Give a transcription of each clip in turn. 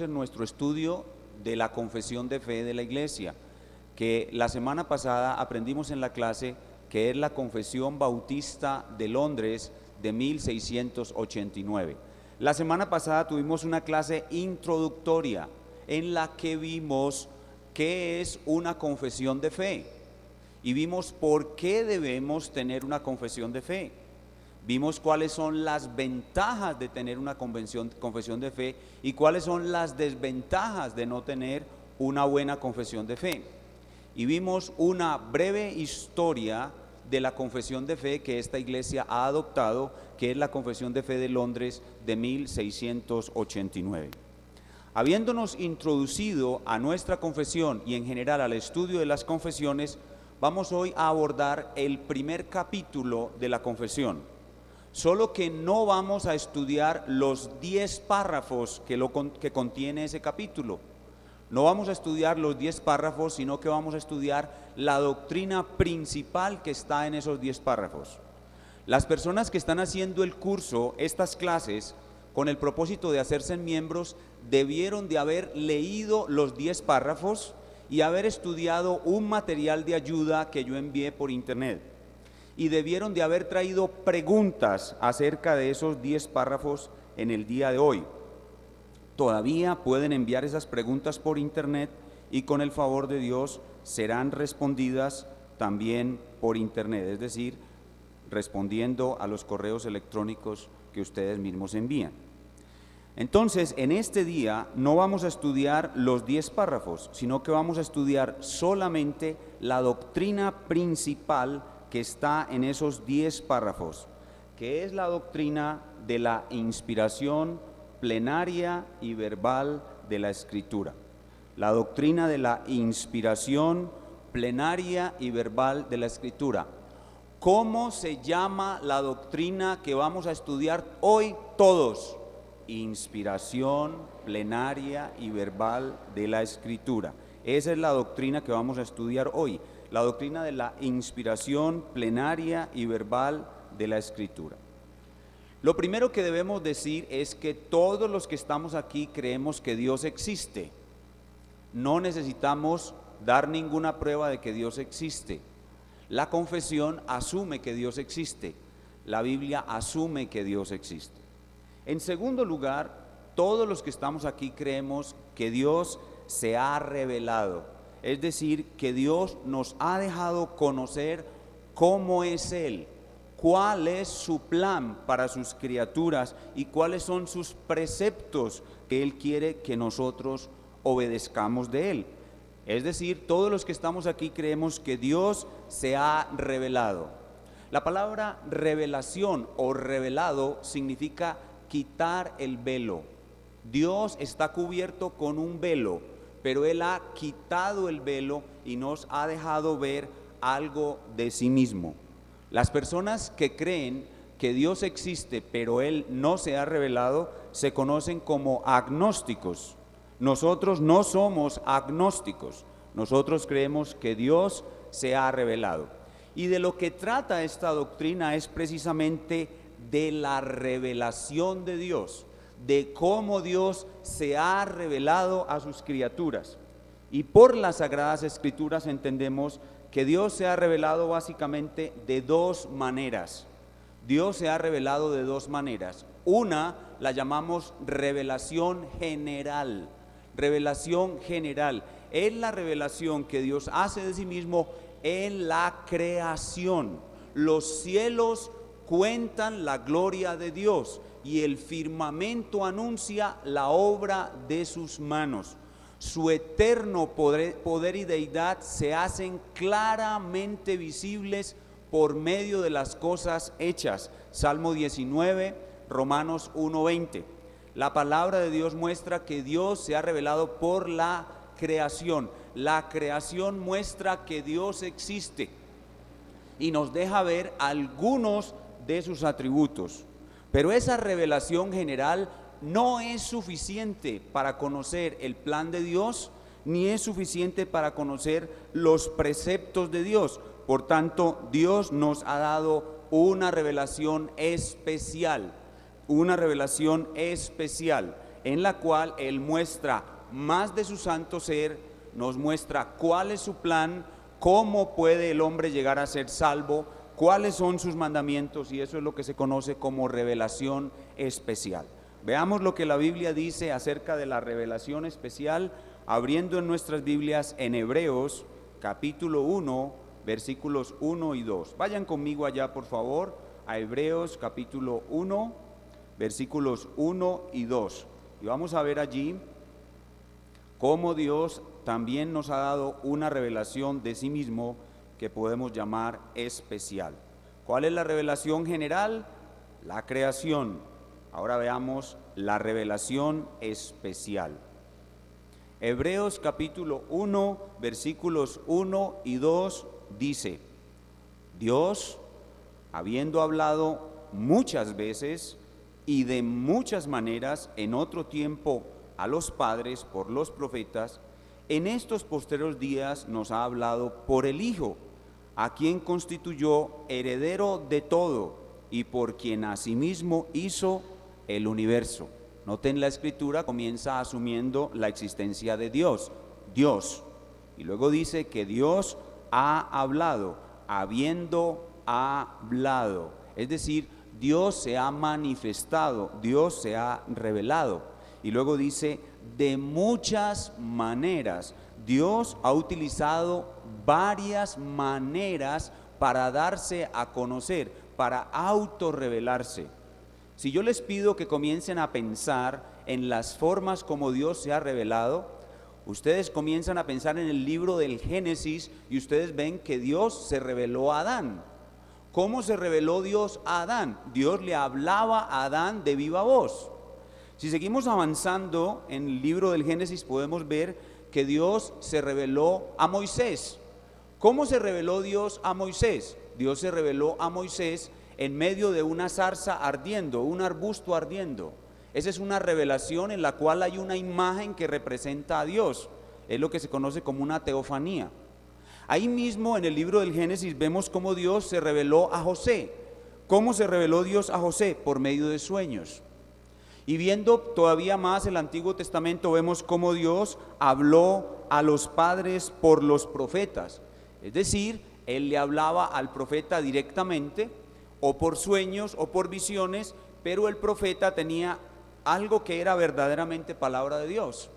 En nuestro estudio de la confesión de fe de la iglesia, que la semana pasada aprendimos en la clase que es la Confesión Bautista de Londres de 1689. La semana pasada tuvimos una clase introductoria en la que vimos qué es una confesión de fe y vimos por qué debemos tener una confesión de fe. Vimos cuáles son las ventajas de tener una confesión de fe y cuáles son las desventajas de no tener una buena confesión de fe. Y vimos una breve historia de la confesión de fe que esta iglesia ha adoptado, que es la Confesión de Fe de Londres de 1689. Habiéndonos introducido a nuestra confesión y en general al estudio de las confesiones, vamos hoy a abordar el primer capítulo de la confesión. Solo que no vamos a estudiar los 10 párrafos que contiene ese capítulo. No vamos a estudiar los 10 párrafos, sino que vamos a estudiar la doctrina principal que está en esos 10 párrafos. Las personas que están haciendo el curso, estas clases, con el propósito de hacerse miembros, debieron de haber leído los 10 párrafos y haber estudiado un material de ayuda que yo envié por internet. Y debieron de haber traído preguntas acerca de esos 10 párrafos en el día de hoy. Todavía pueden enviar esas preguntas por internet y con el favor de Dios serán respondidas también por internet, es decir, respondiendo a los correos electrónicos que ustedes mismos envían. Entonces, en este día no vamos a estudiar los 10 párrafos, sino que vamos a estudiar solamente la doctrina principal que está en esos 10 párrafos, que es la doctrina de la inspiración plenaria y verbal de la Escritura. La doctrina de la inspiración plenaria y verbal de la Escritura. ¿Cómo se llama la doctrina que vamos a estudiar hoy todos? Inspiración plenaria y verbal de la Escritura. Esa es la doctrina que vamos a estudiar hoy. La doctrina de la inspiración plenaria y verbal de la Escritura. Lo primero que debemos decir es que todos los que estamos aquí creemos que Dios existe. No necesitamos dar ninguna prueba de que Dios existe. La confesión asume que Dios existe. La Biblia asume que Dios existe. En segundo lugar, todos los que estamos aquí creemos que Dios se ha revelado. Es decir, que Dios nos ha dejado conocer cómo es Él, cuál es su plan para sus criaturas y cuáles son sus preceptos que Él quiere que nosotros obedezcamos de Él. Es decir, todos los que estamos aquí creemos que Dios se ha revelado. La palabra revelación o revelado significa quitar el velo. Dios está cubierto con un velo, pero Él ha quitado el velo y nos ha dejado ver algo de sí mismo. Las personas que creen que Dios existe, pero Él no se ha revelado, se conocen como agnósticos. Nosotros no somos agnósticos, nosotros creemos que Dios se ha revelado. Y de lo que trata esta doctrina es precisamente de la revelación de Dios, de cómo Dios se ha revelado a sus criaturas. Y por las Sagradas Escrituras entendemos que Dios se ha revelado básicamente de dos maneras. Dios se ha revelado de dos maneras. Una la llamamos revelación general. Revelación general es la revelación que Dios hace de sí mismo en la creación. Los cielos cuentan la gloria de Dios y el firmamento anuncia la obra de sus manos. Su eterno poder y deidad se hacen claramente visibles por medio de las cosas hechas. Salmo 19, Romanos 1:20. La palabra de Dios muestra que Dios se ha revelado por la creación. La creación muestra que Dios existe y nos deja ver algunos de sus atributos. Pero esa revelación general no es suficiente para conocer el plan de Dios, ni es suficiente para conocer los preceptos de Dios. Por tanto, Dios nos ha dado una revelación especial. en la cual Él muestra más de su santo ser, nos muestra cuál es su plan, cómo puede el hombre llegar a ser salvo, cuáles son sus mandamientos, y eso es lo que se conoce como revelación especial. Veamos lo que la Biblia dice acerca de la revelación especial, abriendo en nuestras Biblias en Hebreos capítulo 1, versículos 1 y 2. Vayan conmigo allá, por favor, a Hebreos capítulo 1, versículos 1 y 2. Y vamos a ver allí cómo Dios también nos ha dado una revelación de sí mismo que podemos llamar especial. ¿Cuál es la revelación general? La creación. Ahora veamos la revelación especial. Hebreos capítulo 1, versículos 1 y 2 dice: Dios, habiendo hablado muchas veces y de muchas maneras en otro tiempo a los padres por los profetas, en estos postreros días nos ha hablado por el Hijo, a quien constituyó heredero de todo y por quien asimismo hizo el universo. Noten, la escritura comienza asumiendo la existencia de Dios, y luego dice que Dios ha hablado, habiendo hablado, es decir, Dios se ha manifestado, Dios se ha revelado, y luego dice de muchas maneras. Dios ha utilizado varias maneras para darse a conocer, para autorrevelarse. Si yo les pido que comiencen a pensar en las formas como Dios se ha revelado, ustedes comienzan a pensar en el libro del Génesis y ustedes ven que Dios se reveló a Adán. ¿Cómo se reveló Dios a Adán? Dios le hablaba a Adán de viva voz. Si seguimos avanzando en el libro del Génesis, podemos ver que Dios se reveló a Moisés. ¿Cómo se reveló Dios a Moisés? Dios se reveló a Moisés en medio de una zarza ardiendo, un arbusto ardiendo. Esa es una revelación en la cual hay una imagen que representa a Dios. Es lo que se conoce como una teofanía. Ahí mismo en el libro del Génesis vemos cómo Dios se reveló a José. ¿Cómo se reveló Dios a José? Por medio de sueños. Y viendo todavía más el Antiguo Testamento, vemos cómo Dios habló a los padres por los profetas. Es decir, Él le hablaba al profeta directamente, o por sueños, o por visiones, pero el profeta tenía algo que era verdaderamente palabra de Dios.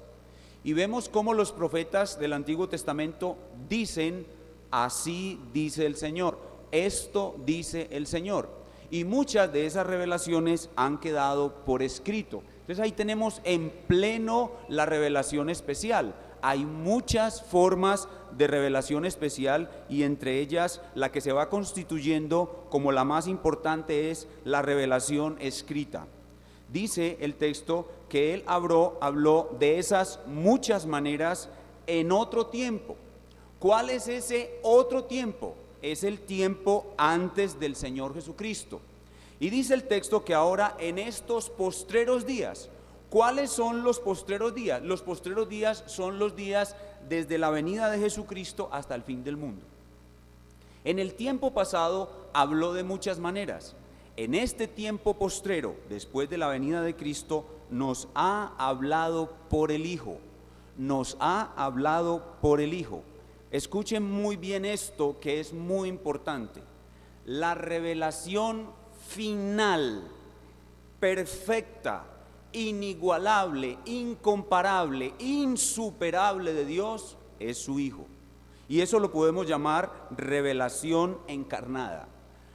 Y vemos cómo los profetas del Antiguo Testamento dicen: así dice el Señor, esto dice el Señor. Y muchas de esas revelaciones han quedado por escrito. Entonces ahí tenemos en pleno la revelación especial. Hay muchas formas de revelación especial, y entre ellas la que se va constituyendo como la más importante es la revelación escrita. Dice el texto que Él habló de esas muchas maneras en otro tiempo. ¿Cuál es ese otro tiempo? Es el tiempo antes del Señor Jesucristo. Y dice el texto que ahora en estos postreros días. ¿Cuáles son los postreros días? Los postreros días son los días desde la venida de Jesucristo hasta el fin del mundo. En el tiempo pasado habló de muchas maneras. En este tiempo postrero, después de la venida de Cristo, nos ha hablado por el Hijo. Nos ha hablado por el Hijo. Escuchen muy bien esto, que es muy importante. La revelación final, perfecta, inigualable, incomparable, insuperable de Dios es su Hijo. Y eso lo podemos llamar revelación encarnada.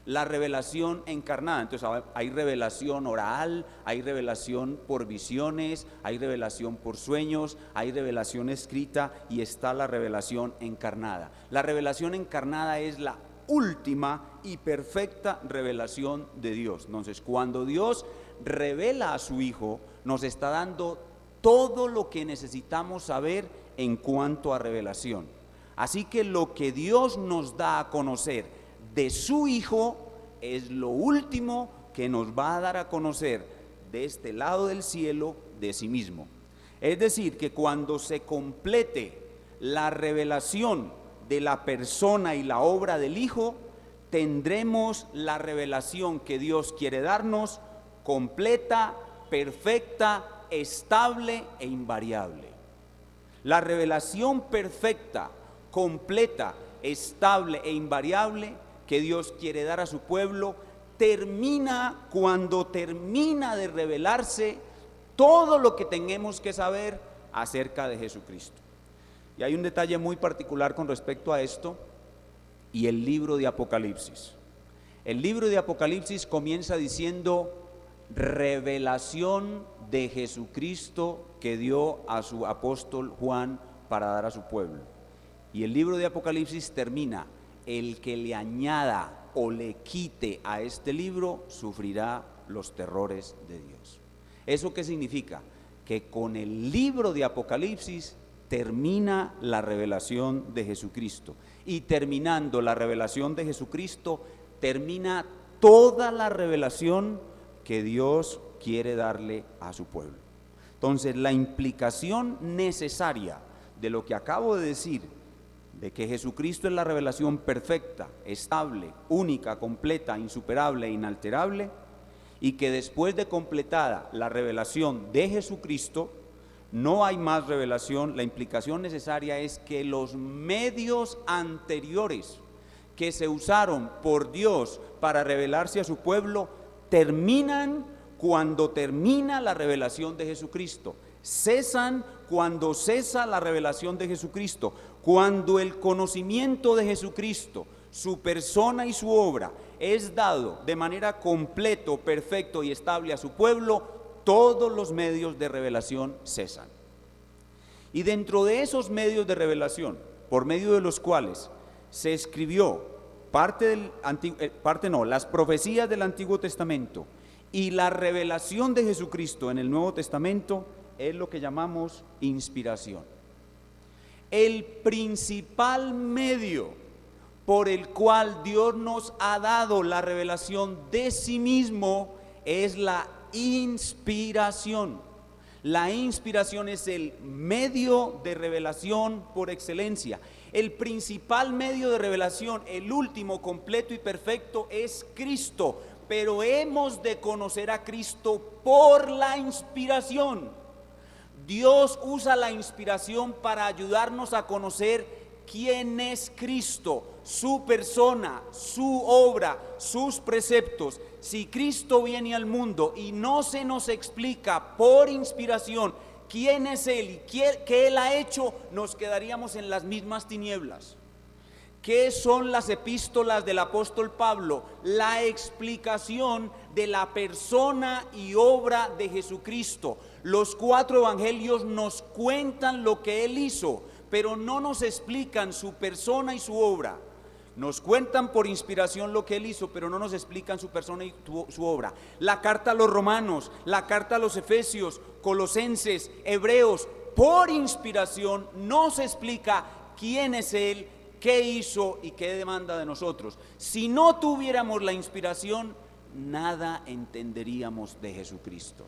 La revelación encarnada. Entonces hay revelación oral, hay revelación por visiones, hay revelación por sueños, hay revelación escrita, y está la revelación encarnada. La revelación encarnada es la última y perfecta revelación de Dios. Entonces, cuando Dios revela a su Hijo, nos está dando todo lo que necesitamos saber en cuanto a revelación. Así que lo que Dios nos da a conocer de su Hijo es lo último que nos va a dar a conocer de este lado del cielo de sí mismo. Es decir, que cuando se complete la revelación de la persona y la obra del Hijo, tendremos la revelación que Dios quiere darnos completa, perfecta, estable e invariable. La revelación perfecta, completa, estable e invariable que Dios quiere dar a su pueblo termina cuando termina de revelarse todo lo que tenemos que saber acerca de Jesucristo. Y hay un detalle muy particular con respecto a esto y el libro de Apocalipsis. El libro de Apocalipsis comienza diciendo revelación de Jesucristo que dio a su apóstol Juan para dar a su pueblo. Y el libro de Apocalipsis termina, el que le añada o le quite a este libro sufrirá los terrores de Dios. ¿Eso qué significa? Que con el libro de Apocalipsis termina la revelación de Jesucristo, y terminando la revelación de Jesucristo termina toda la revelación que Dios quiere darle a su pueblo. Entonces, la implicación necesaria de lo que acabo de decir, de que Jesucristo es la revelación perfecta, estable, única, completa, insuperable e inalterable, y que después de completada la revelación de Jesucristo, no hay más revelación. La implicación necesaria es que los medios anteriores que se usaron por Dios para revelarse a su pueblo terminan cuando termina la revelación de Jesucristo, cesan cuando cesa la revelación de Jesucristo. Cuando el conocimiento de Jesucristo, su persona y su obra es dado de manera completo, perfecto y estable a su pueblo, todos los medios de revelación cesan. Y dentro de esos medios de revelación, por medio de los cuales se escribió las profecías del Antiguo Testamento y la revelación de Jesucristo en el Nuevo Testamento, es lo que llamamos inspiración. El principal medio por el cual Dios nos ha dado la revelación de sí mismo es la inspiración. La inspiración es el medio de revelación por excelencia. El principal medio de revelación, el último, completo y perfecto, es Cristo. Pero hemos de conocer a Cristo por la inspiración. Dios usa la inspiración para ayudarnos a conocer quién es Cristo, su persona, su obra, sus preceptos. Si Cristo viene al mundo y no se nos explica por inspiración quién es Él y qué Él ha hecho, nos quedaríamos en las mismas tinieblas. ¿Qué son las epístolas del apóstol Pablo? La explicación de la persona y obra de Jesucristo. Los 4 evangelios nos cuentan lo que Él hizo, pero no nos explican su persona y su obra. Nos cuentan por inspiración lo que Él hizo, pero no nos explican su persona y su obra. La carta a los romanos, la carta a los efesios, colosenses, hebreos, por inspiración nos explica quién es Él, qué hizo y qué demanda de nosotros. Si no tuviéramos la inspiración, nada entenderíamos de Jesucristo.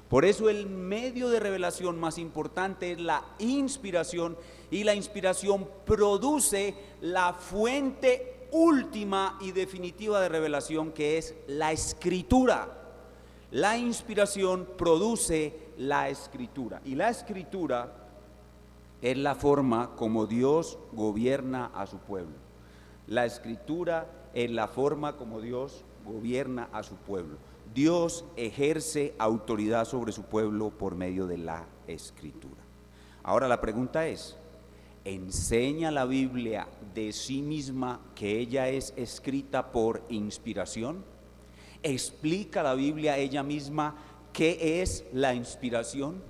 Por eso el medio de revelación más importante es la inspiración, y la inspiración produce la fuente última y definitiva de revelación, que es la Escritura. La inspiración produce la Escritura, y la Escritura es la forma como Dios gobierna a su pueblo. La Escritura es la forma como Dios gobierna a su pueblo. Dios ejerce autoridad sobre su pueblo por medio de la Escritura. Ahora la pregunta es, ¿enseña la Biblia de sí misma que ella es escrita por inspiración? ¿Explica la Biblia ella misma qué es la inspiración?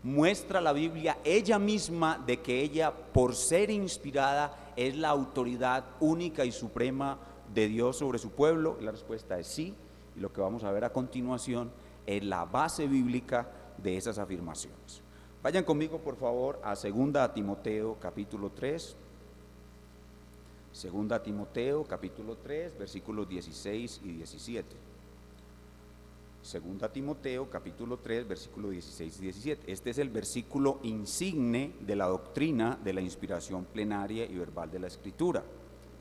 ¿Muestra la Biblia ella misma de que ella, por ser inspirada, es la autoridad única y suprema de Dios sobre su pueblo? La respuesta es sí. Y lo que vamos a ver a continuación es la base bíblica de esas afirmaciones. Vayan conmigo por favor a 2 Timoteo capítulo 3. 2 Timoteo capítulo 3 versículos 16 y 17. 2 Timoteo capítulo 3 versículos 16 y 17. Este es el versículo insigne de la doctrina de la inspiración plenaria y verbal de la Escritura.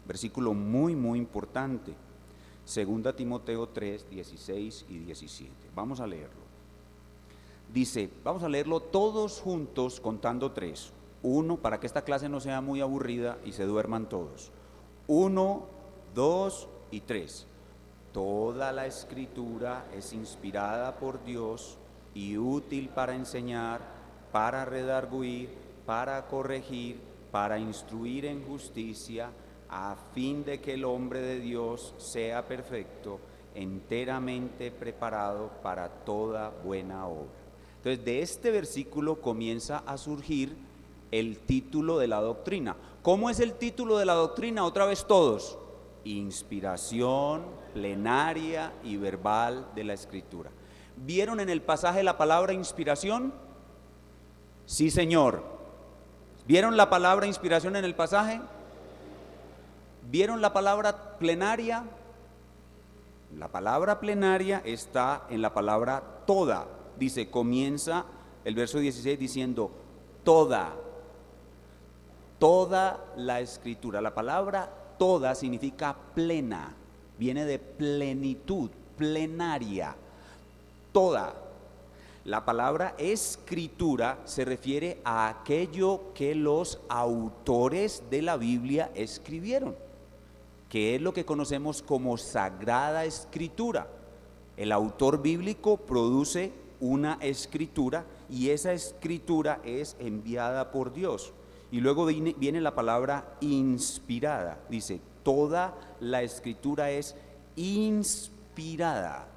Versículo muy importante. 2 Timoteo 3, 16 y 17. Vamos a leerlo. Dice, vamos a leerlo todos juntos contando 3. 1, para que esta clase no sea muy aburrida y se duerman todos. 1, 2 y 3. Toda la escritura es inspirada por Dios y útil para enseñar, para redarguir, para corregir, para instruir en justicia, a fin de que el hombre de Dios sea perfecto, enteramente preparado para toda buena obra. Entonces, de este versículo comienza a surgir el título de la doctrina. ¿Cómo es el título de la doctrina? Otra vez todos. Inspiración plenaria y verbal de la Escritura. ¿Vieron en el pasaje la palabra inspiración? Sí, señor. ¿Vieron la palabra inspiración en el pasaje? ¿Vieron la palabra plenaria? La palabra plenaria está en la palabra toda. Dice, comienza el verso 16 diciendo toda la Escritura. La palabra toda significa plena, viene de plenitud, plenaria, toda. La palabra escritura se refiere a aquello que los autores de la Biblia escribieron, que es lo que conocemos como Sagrada Escritura. El autor bíblico produce una escritura y esa escritura es enviada por Dios. Y luego viene la palabra inspirada. Dice, toda la escritura es inspirada.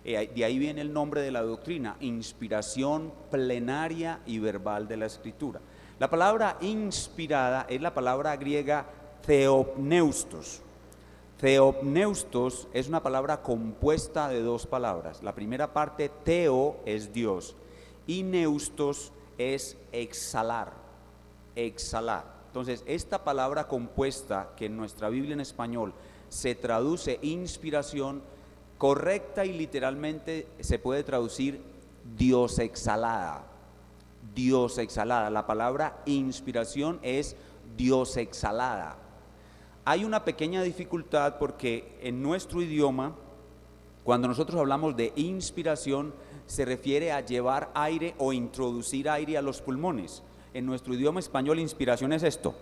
De ahí viene el nombre de la doctrina, inspiración plenaria y verbal de la escritura. La palabra inspirada es la palabra griega theopneustos. Theopneustos es una palabra compuesta de 2 palabras. La primera parte, theo, es Dios, y neustos es exhalar. Entonces, esta palabra compuesta, que en nuestra Biblia en español se traduce inspiración, correcta y literalmente se puede traducir Dios exhalada. Dios exhalada. La palabra inspiración es Dios exhalada. Hay una pequeña dificultad porque en nuestro idioma, cuando nosotros hablamos de inspiración, se refiere a llevar aire o introducir aire a los pulmones. En nuestro idioma español, inspiración es esto.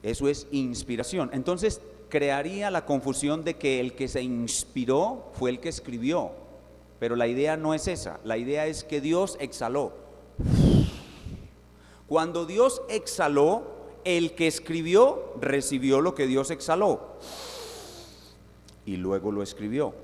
Eso es inspiración. Entonces, crearía la confusión de que el que se inspiró fue el que escribió. Pero la idea no es esa. La idea es que Dios exhaló. Cuando Dios exhaló, el que escribió recibió lo que Dios exhaló y luego lo escribió.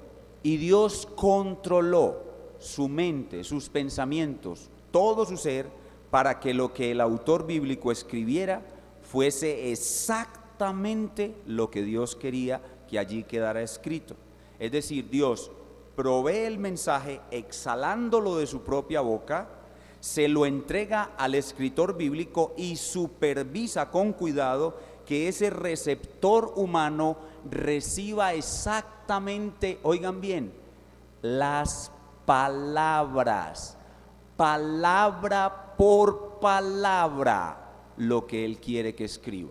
Y Dios controló su mente, sus pensamientos, todo su ser, para que lo que el autor bíblico escribiera fuese exactamente lo que Dios quería que allí quedara escrito. Es decir, Dios provee el mensaje exhalándolo de su propia boca, se lo entrega al escritor bíblico y supervisa con cuidado que ese receptor humano reciba exactamente, oigan bien, las palabras, palabra por palabra, lo que él quiere que escriba.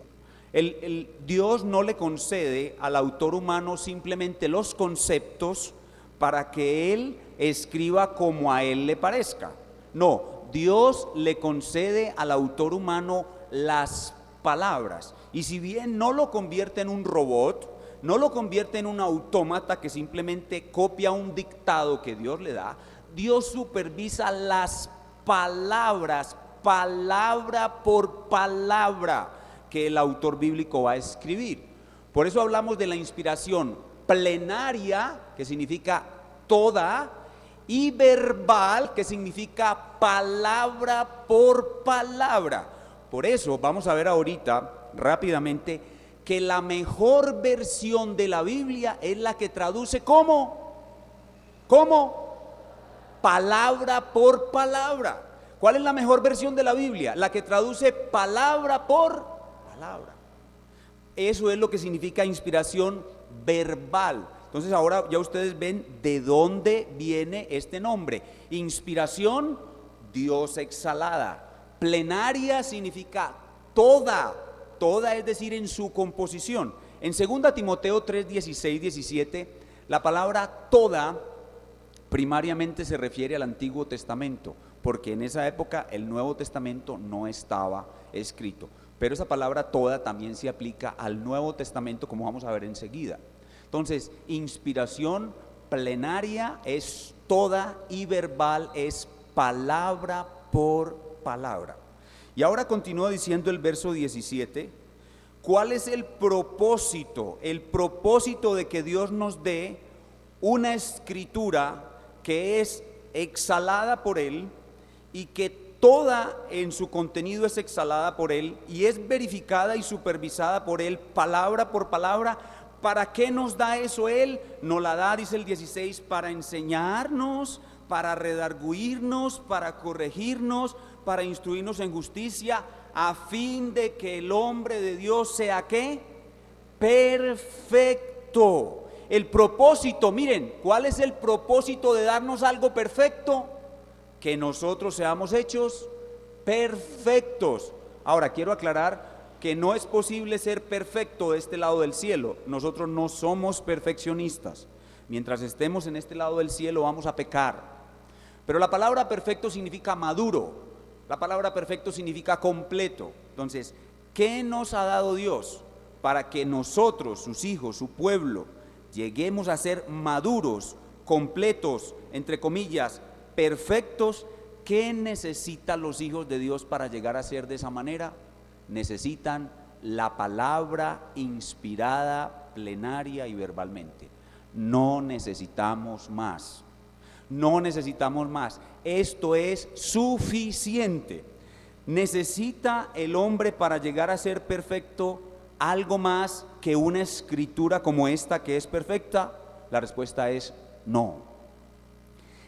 Dios no le concede al autor humano simplemente los conceptos para que él escriba como a él le parezca. No, Dios le concede al autor humano las palabras. Y si bien no lo convierte en un robot, no lo convierte en un autómata que simplemente copia un dictado que Dios le da, Dios supervisa las palabras, palabra por palabra, que el autor bíblico va a escribir. Por eso hablamos de la inspiración plenaria, que significa toda, y verbal, que significa palabra por palabra. Por eso vamos a ver ahorita rápidamente que la mejor versión de la Biblia es la que traduce ¿cómo? Palabra por palabra. ¿Cuál es la mejor versión de la Biblia? La que traduce palabra por palabra. Eso es lo que significa inspiración verbal. Entonces ahora ya ustedes ven de dónde viene este nombre. Inspiración, Dios exhalada. Plenaria significa toda, es decir, en su composición. En 2 Timoteo 3, 16, 17, la palabra toda primariamente se refiere al Antiguo Testamento, porque en esa época el Nuevo Testamento no estaba escrito. Pero esa palabra toda también se aplica al Nuevo Testamento, como vamos a ver enseguida. Entonces, inspiración plenaria es toda y verbal es palabra por palabra. Y ahora continúa diciendo el verso 17, ¿cuál es el propósito? El propósito de que Dios nos dé una escritura que es exhalada por Él y que toda en su contenido es exhalada por Él y es verificada y supervisada por Él, palabra por palabra. ¿Para qué nos da eso Él? Nos la da, dice el 16, para enseñarnos, para redarguirnos, para corregirnos, para instruirnos en justicia, a fin de que el hombre de Dios sea ¿qué? Perfecto. El propósito, miren, ¿cuál es el propósito de darnos algo perfecto? Que nosotros seamos hechos perfectos. Ahora, quiero aclarar que no es posible ser perfecto de este lado del cielo. Nosotros no somos perfeccionistas. Mientras estemos en este lado del cielo vamos a pecar. Pero la palabra perfecto significa maduro. La palabra perfecto significa completo. Entonces, ¿qué nos ha dado Dios para que nosotros, sus hijos, su pueblo, lleguemos a ser maduros, completos, entre comillas, perfectos? ¿Qué necesitan los hijos de Dios para llegar a ser de esa manera? Necesitan la palabra inspirada, plenaria y verbalmente. No necesitamos más. No necesitamos más. Esto es suficiente. ¿Necesita el hombre para llegar a ser perfecto algo más que una escritura como esta que es perfecta? La respuesta es no.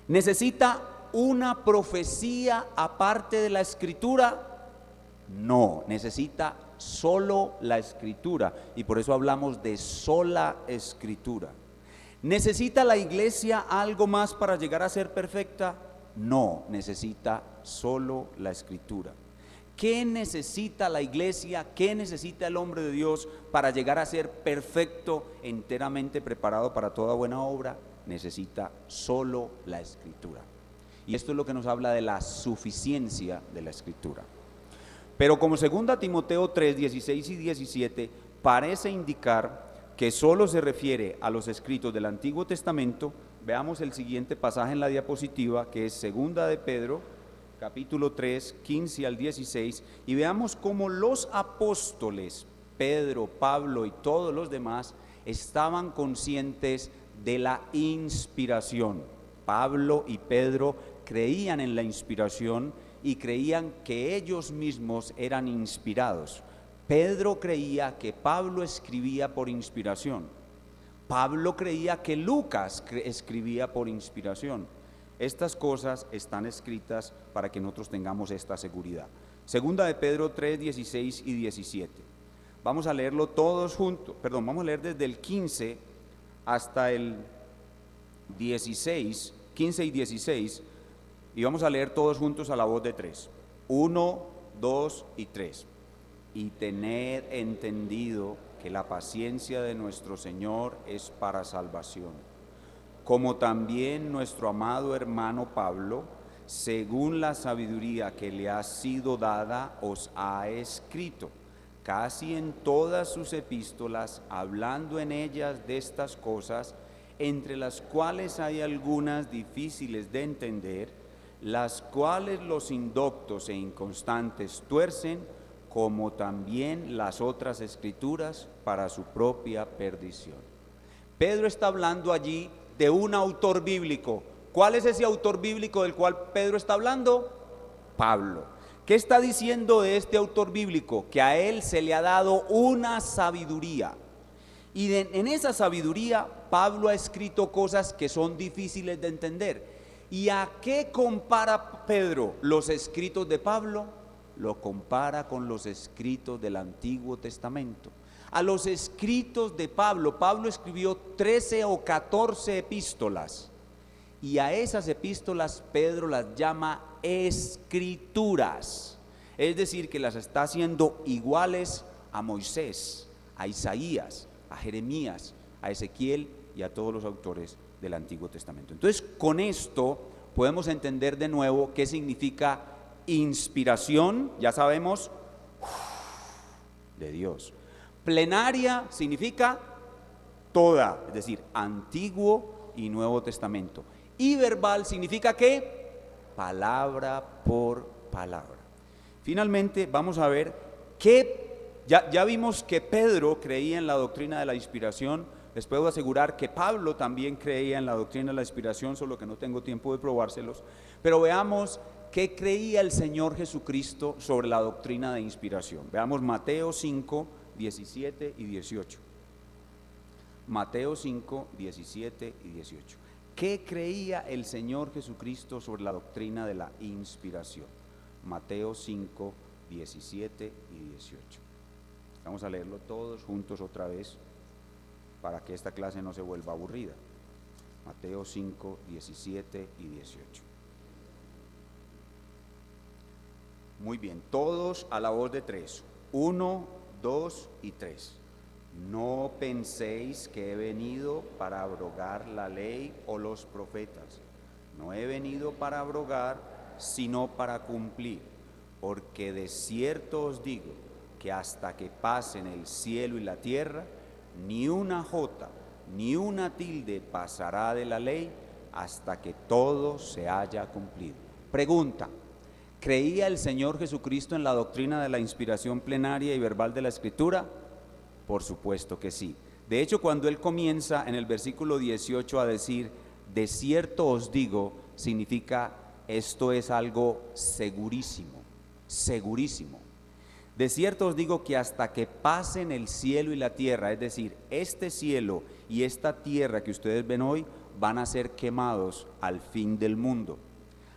¿Necesita una profecía aparte de la escritura? No, necesita solo la escritura, y por eso hablamos de sola escritura. ¿Necesita la iglesia algo más para llegar a ser perfecta? No, necesita solo la escritura. ¿Qué necesita la iglesia? ¿Qué necesita el hombre de Dios para llegar a ser perfecto, enteramente preparado para toda buena obra? Necesita solo la escritura. Y esto es lo que nos habla de la suficiencia de la escritura. Pero como 2 Timoteo 3, 16 y 17 parece indicar que solo se refiere a los escritos del Antiguo Testamento, veamos el siguiente pasaje en la diapositiva, que es 2 de Pedro, capítulo 3, 15 al 16, y veamos cómo los apóstoles, Pedro, Pablo y todos los demás, estaban conscientes de la inspiración. Pablo y Pedro creían en la inspiración y creían que ellos mismos eran inspirados. Pedro creía que Pablo escribía por inspiración. Pablo creía que Lucas escribía por inspiración. Estas cosas están escritas para que nosotros tengamos esta seguridad. 2 de Pedro 3, 16 y 17. Vamos a leerlo todos juntos. Vamos a leer desde el 15 hasta el 16, 15 y 16. Y vamos a leer todos juntos a la voz de 3. 1, 2 y 3. Y tened entendido que la paciencia de nuestro Señor es para salvación, como también nuestro amado hermano Pablo, según la sabiduría que le ha sido dada, os ha escrito, casi en todas sus epístolas, hablando en ellas de estas cosas, entre las cuales hay algunas difíciles de entender, las cuales los indoctos e inconstantes tuercen, como también las otras escrituras para su propia perdición. Pedro está hablando allí de un autor bíblico. ¿Cuál es ese autor bíblico del cual Pedro está hablando? Pablo. ¿Qué está diciendo de este autor bíblico? Que a él se le ha dado una sabiduría. Y en esa sabiduría Pablo ha escrito cosas que son difíciles de entender. ¿Y a qué compara Pedro los escritos de Pablo? Lo compara con los escritos del Antiguo Testamento. A los escritos de Pablo, Pablo escribió 13 o 14 epístolas. Y a esas epístolas Pedro las llama escrituras. Es decir, que las está haciendo iguales a Moisés, a Isaías, a Jeremías, a Ezequiel y a todos los autores del Antiguo Testamento. Entonces, con esto podemos entender de nuevo qué significa inspiración, ya sabemos, de Dios. Plenaria significa toda, es decir, Antiguo y Nuevo Testamento. Y verbal significa ¿qué? Palabra por palabra. Finalmente vamos a ver que ya vimos que Pedro creía en la doctrina de la inspiración. Les puedo asegurar que Pablo también creía en la doctrina de la inspiración, solo que no tengo tiempo de probárselos. Pero veamos qué creía el Señor Jesucristo sobre la doctrina de inspiración. Veamos Mateo 5, 17 y 18. Mateo 5, 17 y 18. ¿Qué creía el Señor Jesucristo sobre la doctrina de la inspiración? Mateo 5, 17 y 18. Vamos a leerlo todos juntos otra vez para que esta clase no se vuelva aburrida. Mateo 5, 17 y 18. Muy bien, todos a la voz de tres. 1, 2 y 3. No penséis que he venido para abrogar la ley o los profetas. No he venido para abrogar, sino para cumplir. Porque de cierto os digo que hasta que pasen el cielo y la tierra, ni una jota, ni una tilde pasará de la ley hasta que todo se haya cumplido. Pregunta: ¿creía el Señor Jesucristo en la doctrina de la inspiración plenaria y verbal de la Escritura? Por supuesto que sí. De hecho, cuando él comienza en el versículo 18 a decir, de cierto os digo, significa esto es algo segurísimo, segurísimo. De cierto os digo que hasta que pasen el cielo y la tierra, es decir, este cielo y esta tierra que ustedes ven hoy, van a ser quemados al fin del mundo.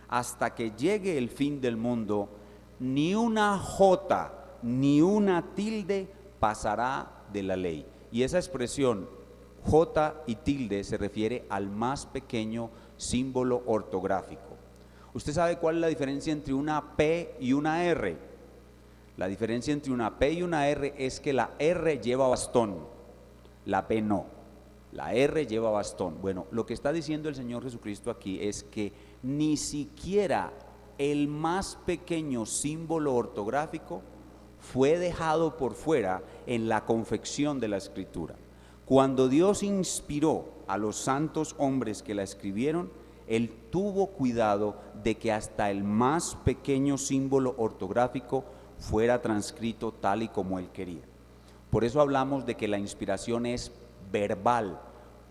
Hasta que llegue el fin del mundo, ni una jota, ni una tilde pasará de la ley. Y esa expresión jota y tilde se refiere al más pequeño símbolo ortográfico. ¿Usted sabe cuál es la diferencia entre una P y una R? La diferencia entre una P y una R es que la R lleva bastón, la P no. La R lleva bastón. Bueno, lo que está diciendo el Señor Jesucristo aquí es que ni siquiera el más pequeño símbolo ortográfico fue dejado por fuera en la confección de la Escritura. Cuando Dios inspiró a los santos hombres que la escribieron, Él tuvo cuidado de que hasta el más pequeño símbolo ortográfico fuera transcrito tal y como Él quería. Por eso hablamos de que la inspiración es verbal,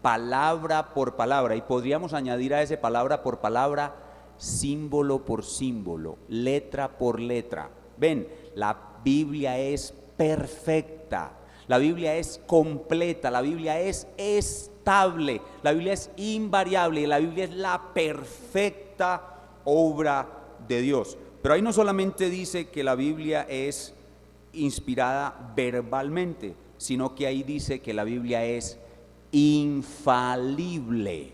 palabra por palabra, y podríamos añadir a ese palabra por palabra, símbolo por símbolo, letra por letra. Ven, la Biblia es perfecta, la Biblia es completa, la Biblia es estable, la Biblia es invariable, la Biblia es la perfecta obra de Dios. Pero ahí no solamente dice que la Biblia es inspirada verbalmente, sino que ahí dice que la Biblia es infalible,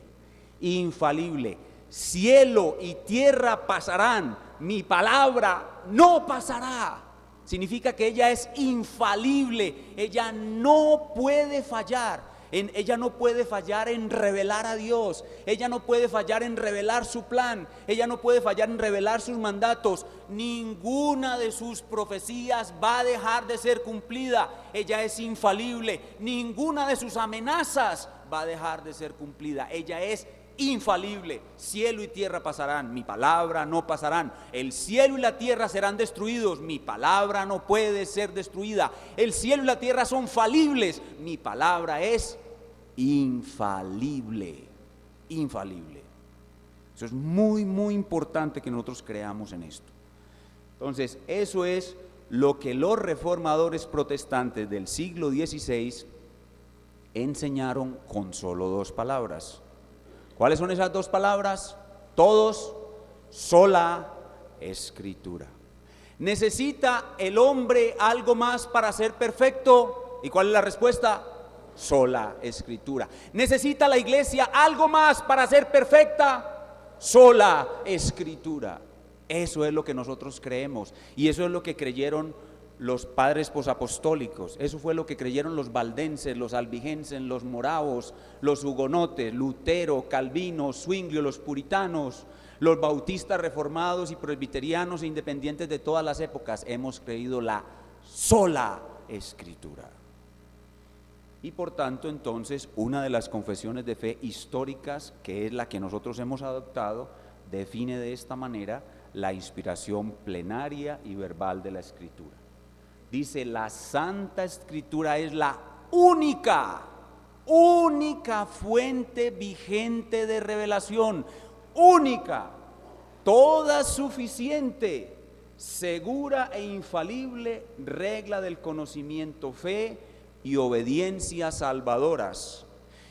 infalible. Cielo y tierra pasarán, mi palabra no pasará. Significa que ella es infalible, ella no puede fallar. Ella no puede fallar en revelar a Dios, ella no puede fallar en revelar su plan, ella no puede fallar en revelar sus mandatos. Ninguna de sus profecías va a dejar de ser cumplida. Ella es infalible. Ninguna de sus amenazas va a dejar de ser cumplida. Ella es infalible. Cielo y tierra pasarán, mi palabra no pasarán. El cielo y la tierra serán destruidos, mi palabra no puede ser destruida. El cielo y la tierra son falibles, mi palabra es infalible, infalible. Eso es muy, muy importante que nosotros creamos en esto. Entonces, eso es lo que los reformadores protestantes del siglo XVI enseñaron con solo dos palabras. ¿Cuáles son esas dos palabras? Todos, sola escritura. ¿Necesita el hombre algo más para ser perfecto? ¿Y cuál es la respuesta? Sola escritura. ¿Necesita la iglesia algo más para ser perfecta? Sola escritura. Eso es lo que nosotros creemos y eso es lo que creyeron los padres posapostólicos. Eso fue lo que creyeron los valdenses, los albigenses, los moravos, los hugonotes, Lutero, Calvino, Zwinglio, los puritanos, los bautistas reformados y presbiterianos e independientes de todas las épocas. Hemos creído la sola Escritura. Y por tanto, entonces, una de las confesiones de fe históricas, que es la que nosotros hemos adoptado, define de esta manera la inspiración plenaria y verbal de la Escritura. Dice: la Santa Escritura es la única fuente vigente de revelación, única, toda suficiente, segura e infalible regla del conocimiento, fe y obediencia salvadoras,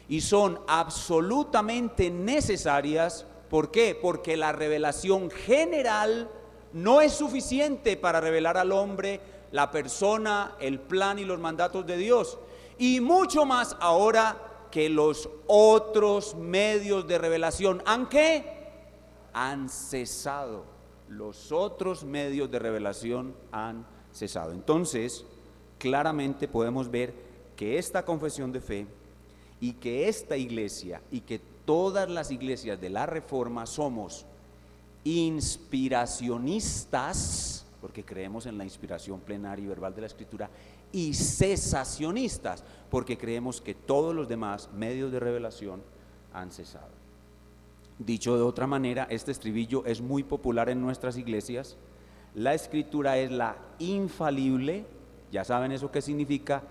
y son absolutamente necesarias. ¿Por qué? Porque la revelación general no es suficiente para revelar al hombre la persona, el plan y los mandatos de Dios, y mucho más ahora que los otros medios de revelación han cesado. Los otros medios de revelación han cesado. Entonces, claramente podemos ver que esta confesión de fe y que esta iglesia y que todas las iglesias de la Reforma somos inspiracionistas, porque creemos en la inspiración plenaria y verbal de la Escritura, y cesacionistas, porque creemos que todos los demás medios de revelación han cesado. Dicho de otra manera, este estribillo es muy popular en nuestras iglesias. La Escritura es la infalible, ya saben eso qué significa,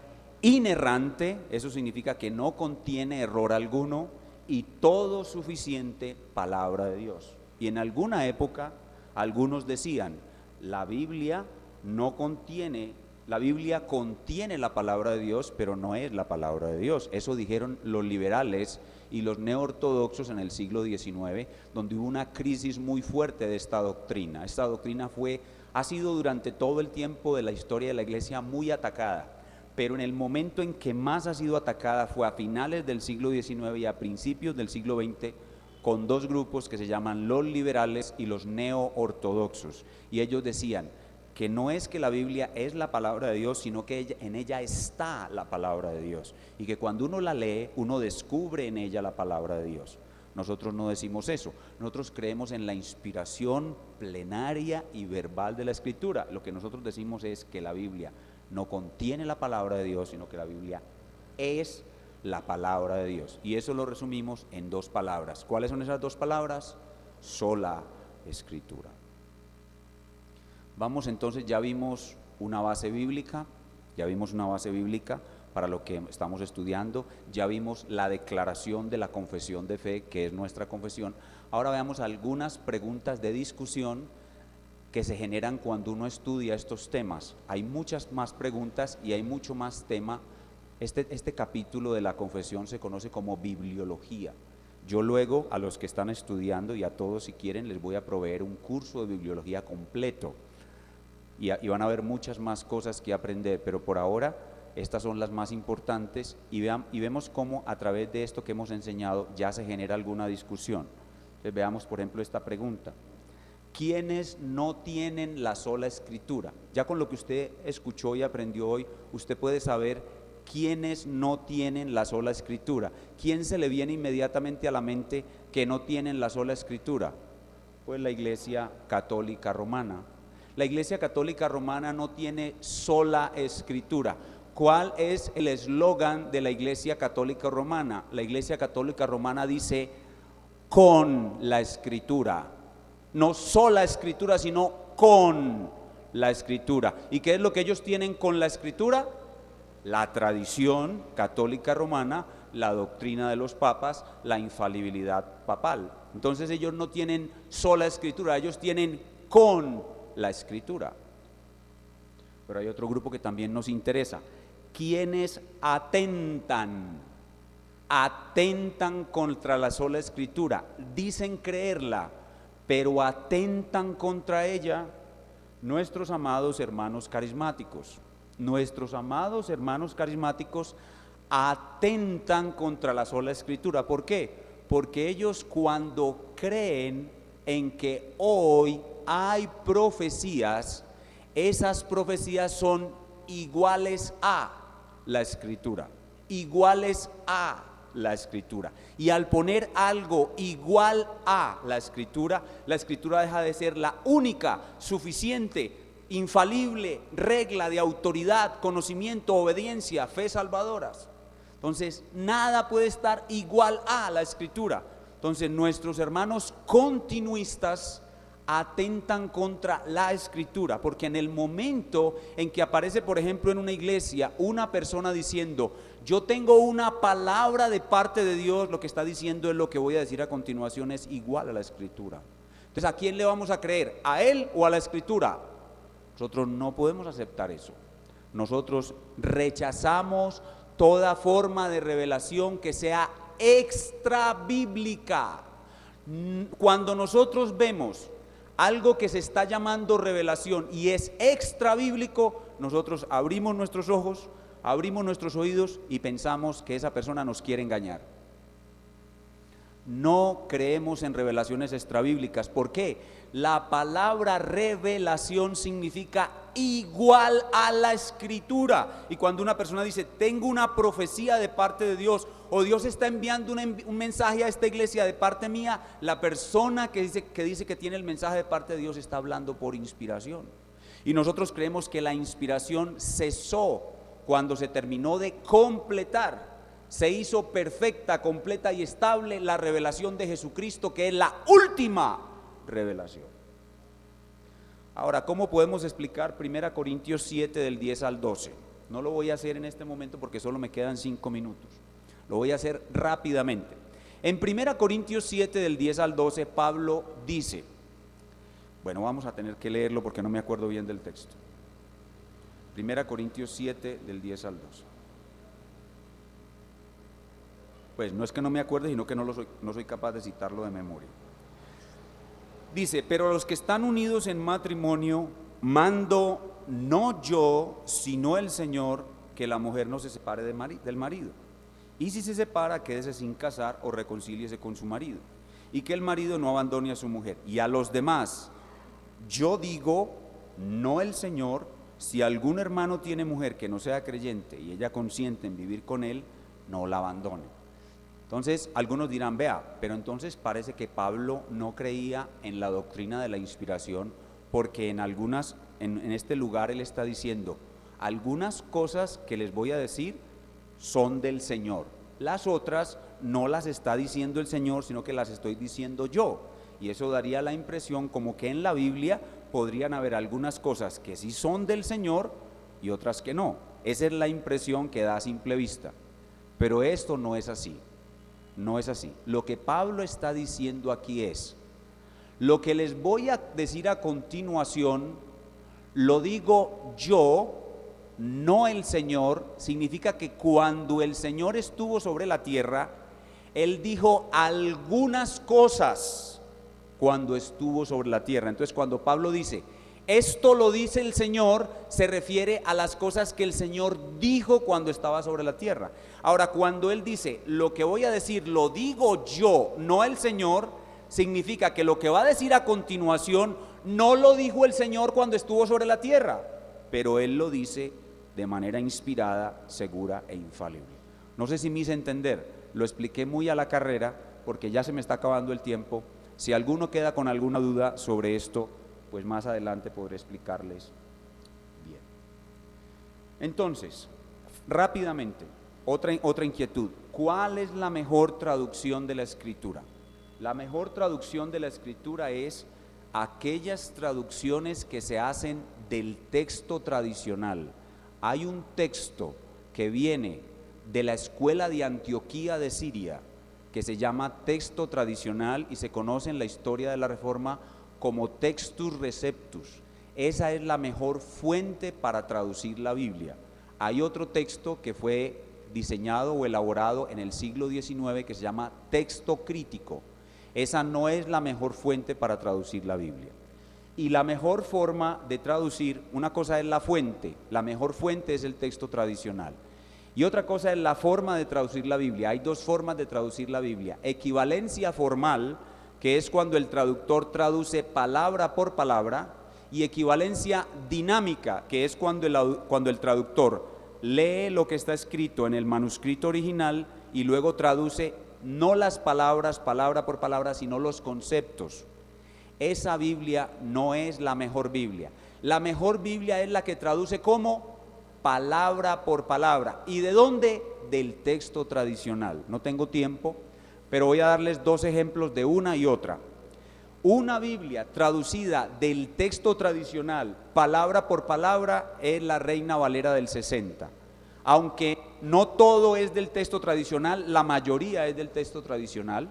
inerrante, eso significa que no contiene error alguno, y todo suficiente palabra de Dios. Y en alguna época algunos decían: la Biblia contiene la palabra de Dios, pero no es la palabra de Dios. Eso dijeron los liberales y los neoortodoxos en el siglo XIX, donde hubo una crisis muy fuerte de esta doctrina. Esta doctrina ha sido durante todo el tiempo de la historia de la iglesia muy atacada, pero en el momento en que más ha sido atacada fue a finales del siglo XIX y a principios del siglo XX, con dos grupos que se llaman los liberales y los neoortodoxos. Y ellos decían que no es que la Biblia es la palabra de Dios, sino que en ella está la palabra de Dios, y que cuando uno la lee, uno descubre en ella la palabra de Dios. Nosotros no decimos eso, nosotros creemos en la inspiración plenaria y verbal de la Escritura. Lo que nosotros decimos es que la Biblia no contiene la palabra de Dios, sino que la Biblia es la palabra de Dios. Y eso lo resumimos en dos palabras. ¿Cuáles son esas dos palabras? Sola Escritura. Vamos entonces, ya vimos una base bíblica para lo que estamos estudiando, ya vimos la declaración de la confesión de fe, que es nuestra confesión. Ahora veamos algunas preguntas de discusión que se generan cuando uno estudia estos temas. Hay muchas más preguntas y hay mucho más tema. Este capítulo de la confesión se conoce como bibliología. Yo luego, a los que están estudiando y a todos, si quieren, les voy a proveer un curso de bibliología completo, y van a haber muchas más cosas que aprender, pero por ahora estas son las más importantes, y vemos cómo a través de esto que hemos enseñado ya se genera alguna discusión. Entonces veamos por ejemplo esta pregunta: ¿quiénes no tienen la sola Escritura? Ya con lo que usted escuchó y aprendió hoy, usted puede saber quiénes no tienen la sola Escritura. ¿Quién se le viene inmediatamente a la mente que no tienen la sola Escritura? Pues la Iglesia Católica Romana. La Iglesia Católica Romana no tiene sola Escritura. ¿Cuál es el eslogan de la Iglesia Católica Romana? La Iglesia Católica Romana dice: con la Escritura. No sola Escritura, sino con la Escritura. ¿Y qué es lo que ellos tienen con la Escritura? La tradición católica romana, la doctrina de los papas, la infalibilidad papal. Entonces ellos no tienen sola Escritura, ellos tienen con la Escritura. Pero hay otro grupo que también nos interesa: quienes atentan contra la sola Escritura, dicen creerla, pero atentan contra ella. Nuestros amados hermanos carismáticos. Nuestros amados hermanos carismáticos atentan contra la sola Escritura. ¿Por qué? Porque ellos, cuando creen en que hoy hay profecías esas profecías son iguales a la Escritura, iguales a la Escritura. Y al poner algo igual a la Escritura deja de ser la única, suficiente, infalible regla de autoridad, conocimiento, obediencia, fe salvadoras. Entonces, nada puede estar igual a la Escritura. Entonces, nuestros hermanos continuistas atentan contra la Escritura, porque en el momento en que aparece, por ejemplo, en una iglesia, una persona diciendo: yo tengo una palabra de parte de Dios, lo que está diciendo es: lo que voy a decir a continuación es igual a la Escritura. Entonces, ¿a quién le vamos a creer? ¿A él o a la Escritura? Nosotros no podemos aceptar eso. Nosotros rechazamos toda forma de revelación que sea extra bíblica. Cuando nosotros vemos algo que se está llamando revelación y es extra bíblico, nosotros abrimos nuestros ojos, abrimos nuestros oídos y pensamos que esa persona nos quiere engañar. No creemos en revelaciones extrabíblicas. ¿Por qué? La palabra revelación significa igual a la Escritura. Y cuando una persona dice: tengo una profecía de parte de Dios, o Dios está enviando un mensaje a esta iglesia de parte mía, la persona que dice que tiene el mensaje de parte de Dios está hablando por inspiración. Y nosotros creemos que la inspiración cesó cuando se terminó de completar, se hizo perfecta, completa y estable la revelación de Jesucristo, que es la última revelación. Ahora, ¿cómo podemos explicar 1 Corintios 7 del 10 al 12? No lo voy a hacer en este momento porque solo me quedan 5 minutos. Lo voy a hacer rápidamente. En 1 Corintios 7 del 10 al 12, Pablo dice, bueno, vamos a tener que leerlo porque no me acuerdo bien del texto. 1 Corintios 7 del 10 al 12. Pues no es que no me acuerde, sino que no soy capaz de citarlo de memoria. Dice: pero a los que están unidos en matrimonio, mando no yo, sino el Señor, que la mujer no se separe del marido. Y si se separa, quédese sin casar o reconcíliese con su marido. Y que el marido no abandone a su mujer. Y a los demás, yo digo, no el Señor, si algún hermano tiene mujer que no sea creyente y ella consiente en vivir con él, no la abandone. Entonces, algunos dirán: vea, pero entonces parece que Pablo no creía en la doctrina de la inspiración, porque en este lugar él está diciendo: algunas cosas que les voy a decir son del Señor, las otras no las está diciendo el Señor, sino que las estoy diciendo yo. Y eso daría la impresión como que en la Biblia podrían haber algunas cosas que sí son del Señor y otras que no. Esa es la impresión que da a simple vista, pero esto no es así. No es así. Lo que Pablo está diciendo aquí es: lo que les voy a decir a continuación, lo digo yo, no el Señor. Significa que cuando el Señor estuvo sobre la tierra, Él dijo algunas cosas cuando estuvo sobre la tierra. Entonces, cuando Pablo dice: esto lo dice el Señor, se refiere a las cosas que el Señor dijo cuando estaba sobre la tierra. Ahora, cuando Él dice: lo que voy a decir lo digo yo, no el Señor, significa que lo que va a decir a continuación no lo dijo el Señor cuando estuvo sobre la tierra, pero Él lo dice de manera inspirada, segura e infalible. No sé si me hice entender, lo expliqué muy a la carrera porque ya se me está acabando el tiempo. Si alguno queda con alguna duda sobre esto, pues más adelante podré explicarles bien. Entonces, rápidamente, otra inquietud: ¿cuál es la mejor traducción de la Escritura? La mejor traducción de la Escritura es aquellas traducciones que se hacen del texto tradicional. Hay un texto que viene de la escuela de Antioquía de Siria que se llama texto tradicional y se conoce en la historia de la Reforma como Textus Receptus. Esa es la mejor fuente para traducir la Biblia. Hay otro texto que fue diseñado o elaborado en el siglo XIX que se llama texto crítico. Esa no es la mejor fuente para traducir la Biblia. Y la mejor forma de traducir, una cosa es la fuente, la mejor fuente es el texto tradicional. Y otra cosa es la forma de traducir la Biblia. Hay dos formas de traducir la Biblia: equivalencia formal, que es cuando el traductor traduce palabra por palabra, y equivalencia dinámica, que es cuando el traductor lee lo que está escrito en el manuscrito original y luego traduce no las palabras, palabra por palabra, sino los conceptos. Esa Biblia no es la mejor Biblia. La mejor Biblia es la que traduce como palabra por palabra. ¿Y de dónde? Del texto tradicional. No tengo tiempo, pero voy a darles dos ejemplos de una y otra. Una Biblia traducida del texto tradicional, palabra por palabra, es la Reina Valera del 60. Aunque no todo es del texto tradicional, la mayoría es del texto tradicional.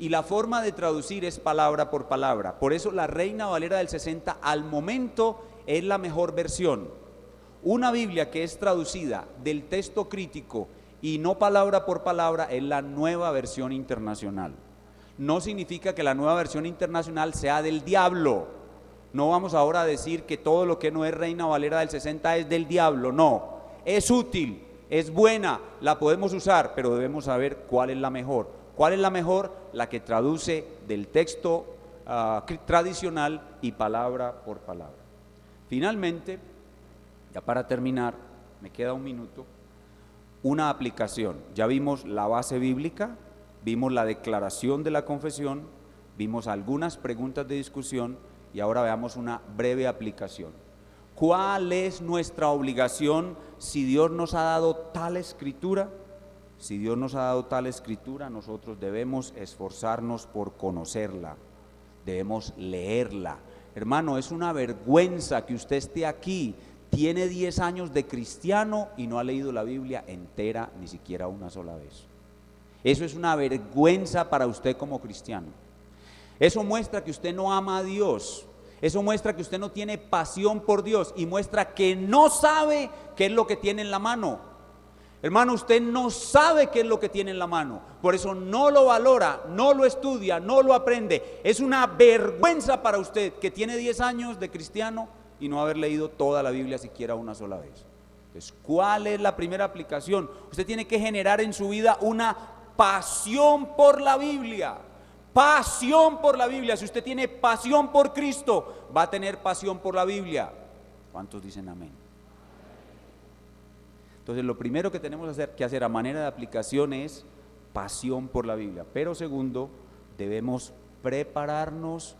Y la forma de traducir es palabra por palabra. Por eso la Reina Valera del 60 al momento es la mejor versión. Una Biblia que es traducida del texto crítico y no palabra por palabra es la Nueva Versión Internacional. No significa que la Nueva Versión Internacional sea del diablo. No vamos ahora a decir que todo lo que no es Reina Valera del 60 es del diablo. No, es útil, es buena, la podemos usar, pero debemos saber cuál es la mejor. ¿Cuál es la mejor? La que traduce del texto tradicional y palabra por palabra. Finalmente, ya para terminar, me queda un minuto, una aplicación. Ya vimos la base bíblica, vimos la declaración de la confesión, vimos algunas preguntas de discusión y ahora veamos una breve aplicación. ¿Cuál es nuestra obligación si Dios nos ha dado tal escritura? Si Dios nos ha dado tal escritura, nosotros debemos esforzarnos por conocerla, debemos leerla. Hermano, es una vergüenza que usted esté aquí, tiene 10 años de cristiano y no ha leído la Biblia entera ni siquiera una sola vez. Eso es una vergüenza para usted como cristiano. Eso muestra que usted no ama a Dios. Eso muestra que usted no tiene pasión por Dios y muestra que no sabe qué es lo que tiene en la mano. Hermano, usted no sabe qué es lo que tiene en la mano, por eso no lo valora, no lo estudia, no lo aprende. Es una vergüenza para usted que tiene 10 años de cristiano y no haber leído toda la Biblia siquiera una sola vez. Entonces, ¿cuál es la primera aplicación? Usted tiene que generar en su vida una pasión por la Biblia. Pasión por la Biblia. Si usted tiene pasión por Cristo, va a tener pasión por la Biblia. ¿Cuántos dicen amén? Entonces, lo primero que tenemos que hacer a manera de aplicación es pasión por la Biblia. Pero segundo, debemos prepararnos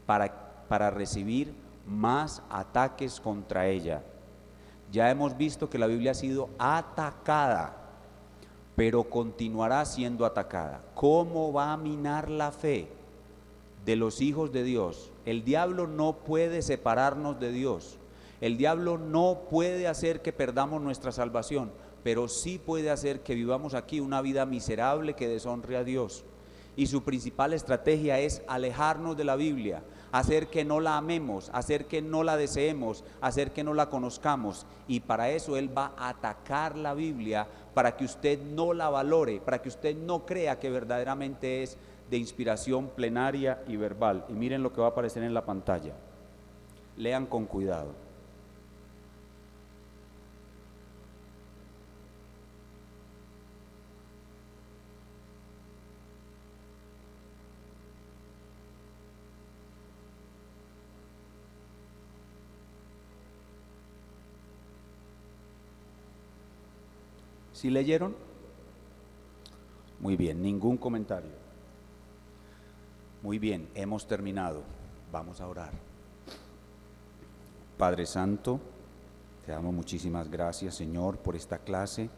para recibir más ataques contra ella. Ya hemos visto que la Biblia ha sido atacada, pero continuará siendo atacada. ¿Cómo va a minar la fe de los hijos de Dios? El diablo no puede separarnos de Dios. El diablo no puede hacer que perdamos nuestra salvación, pero sí puede hacer que vivamos aquí una vida miserable que deshonre a Dios. Y su principal estrategia es alejarnos de la Biblia, hacer que no la amemos, hacer que no la deseemos, hacer que no la conozcamos. Y para eso él va a atacar la Biblia, para que usted no la valore, para que usted no crea que verdaderamente es de inspiración plenaria y verbal. Y miren lo que va a aparecer en la pantalla. Lean con cuidado. ¿Sí leyeron? Muy bien, ningún comentario. Muy bien, hemos terminado. Vamos a orar. Padre Santo, te damos muchísimas gracias, Señor, por esta clase.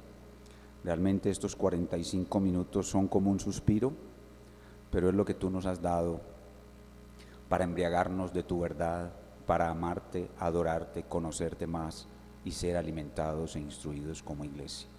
Realmente estos 45 minutos son como un suspiro, pero es lo que tú nos has dado para embriagarnos de tu verdad, para amarte, adorarte, conocerte más y ser alimentados e instruidos como iglesia.